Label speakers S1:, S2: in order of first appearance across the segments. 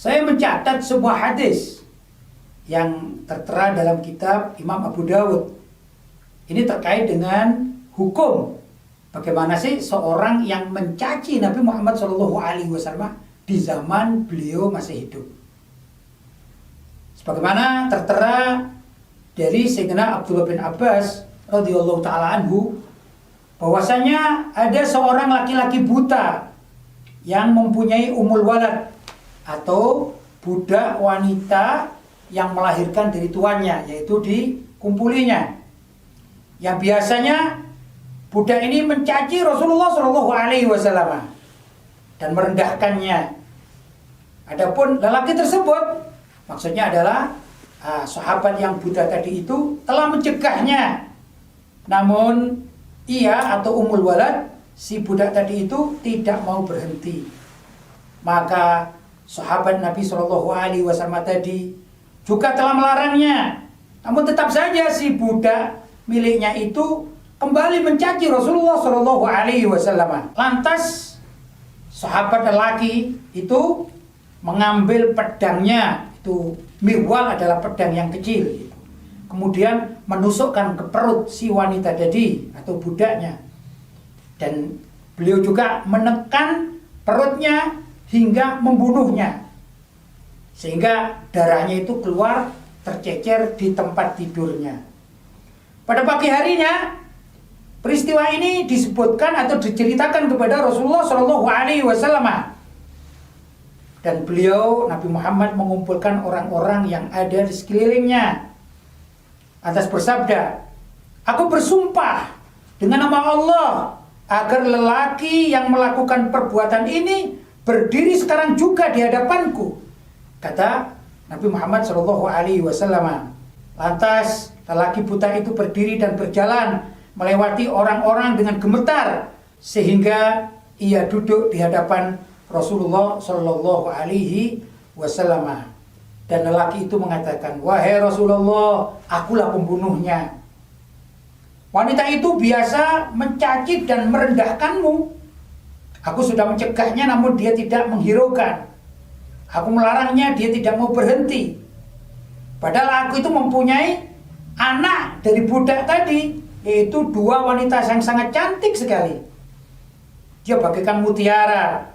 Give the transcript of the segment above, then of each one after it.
S1: Saya mencatat sebuah hadis yang tertera dalam kitab Imam Abu Dawud. Ini terkait dengan hukum bagaimana sih seorang yang mencaci Nabi Muhammad SAW di zaman beliau masih hidup. Sebagaimana tertera dari Sayyidina Abdullah bin Abbas radhiyallahu taala anhu, bahwasanya ada seorang laki-laki buta yang mempunyai umul walad atau budak wanita yang melahirkan dari tuannya, yaitu dikumpulinya. Yang biasanya budak ini mencaci Rasulullah SAW dan merendahkannya. Adapun lelaki tersebut, maksudnya adalah sahabat yang buta tadi itu telah mencegahnya. Namun ia atau umul walad, si budak tadi itu tidak mau berhenti. Maka sahabat Nabi SAW tadi juga telah melarangnya. Namun tetap saja si budak miliknya itu kembali mencaci Rasulullah SAW. Lantas sahabat lelaki itu mengambil pedangnya, itu mirwal adalah pedang yang kecil, kemudian menusukkan ke perut si wanita tadi atau budaknya, dan beliau juga menekan perutnya hingga membunuhnya, sehingga darahnya itu keluar tercecer di tempat tidurnya. Pada pagi harinya peristiwa ini disebutkan atau diceritakan kepada Rasulullah SAW, dan beliau Nabi Muhammad mengumpulkan orang-orang yang ada di sekelilingnya. Atas bersabda, "Aku bersumpah dengan nama Allah agar lelaki yang melakukan perbuatan ini berdiri sekarang juga di hadapanku," kata Nabi Muhammad SAW. Lantas lelaki buta itu berdiri dan berjalan melewati orang-orang dengan gemetar sehingga ia duduk di hadapan Rasulullah SAW. Dan lelaki itu mengatakan, "Wahai Rasulullah, akulah pembunuhnya." Wanita itu biasa mencaci dan merendahkanmu. Aku sudah mencegahnya namun dia tidak menghiraukan. Aku melarangnya, dia tidak mau berhenti. Padahal aku itu mempunyai anak dari budak tadi, yaitu dua wanita yang sangat cantik sekali. Dia bagaikan mutiara.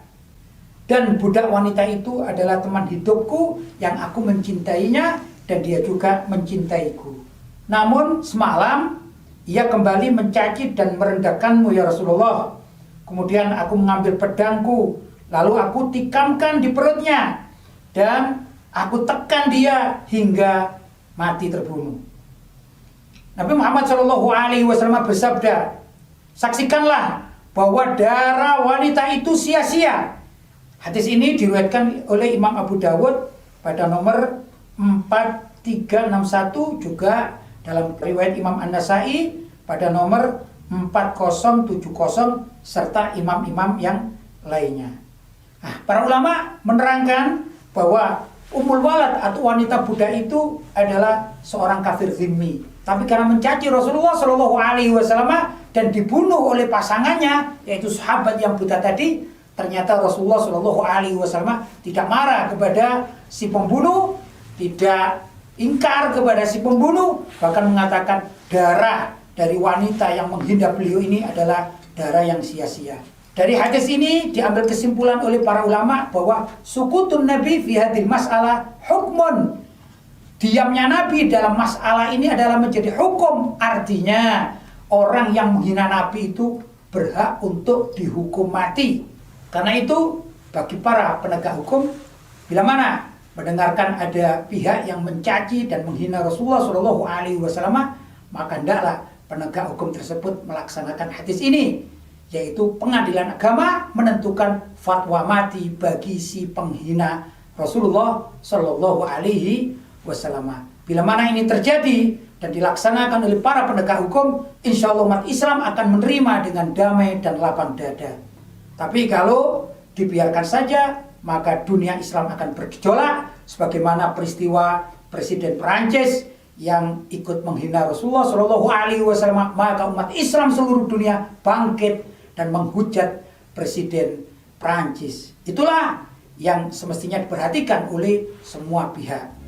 S1: Dan budak wanita itu adalah teman hidupku yang aku mencintainya dan dia juga mencintaiku. Namun semalam ia kembali mencaci dan merendahkanmu ya Rasulullah. Kemudian aku mengambil pedangku, lalu aku tikamkan di perutnya dan aku tekan dia hingga mati terbunuh. Nabi Muhammad SAW bersabda, "Saksikanlah bahwa darah wanita itu sia-sia." Hadis ini diriwayatkan oleh Imam Abu Dawud pada nomor 4361, juga dalam riwayat Imam An-Nasai pada nomor 4070 serta imam-imam yang lainnya. Para ulama menerangkan bahwa umul walad atau wanita budak itu adalah seorang kafir zimmi, tapi karena mencaci Rasulullah SAW dan dibunuh oleh pasangannya yaitu sahabat yang buta tadi, ternyata Rasulullah SAW tidak marah kepada si pembunuh, tidak ingkar kepada si pembunuh, bahkan mengatakan darah dari wanita yang menghina beliau ini adalah darah yang sia-sia. Dari hadis ini diambil kesimpulan oleh para ulama bahwa sukutun Nabi fi hadhil mas'alah hukmun. Diamnya Nabi dalam masalah ini adalah menjadi hukum, artinya orang yang menghina Nabi itu berhak untuk dihukum mati. Karena itu bagi para penegak hukum, bila mana mendengarkan ada pihak yang mencaci dan menghina Rasulullah SAW, maka hendaklah penegak hukum tersebut melaksanakan hadis ini, yaitu pengadilan agama menentukan fatwa mati bagi si penghina Rasulullah SAW. Bila mana ini terjadi dan dilaksanakan oleh para penegak hukum, insya Allah umat Islam akan menerima dengan damai dan lapang dada. Tapi kalau dibiarkan saja, maka dunia Islam akan bergejolak, sebagaimana peristiwa Presiden Perancis yang ikut menghina Rasulullah SAW, maka umat Islam seluruh dunia bangkit dan menghujat Presiden Perancis. Itulah yang semestinya diperhatikan oleh semua pihak.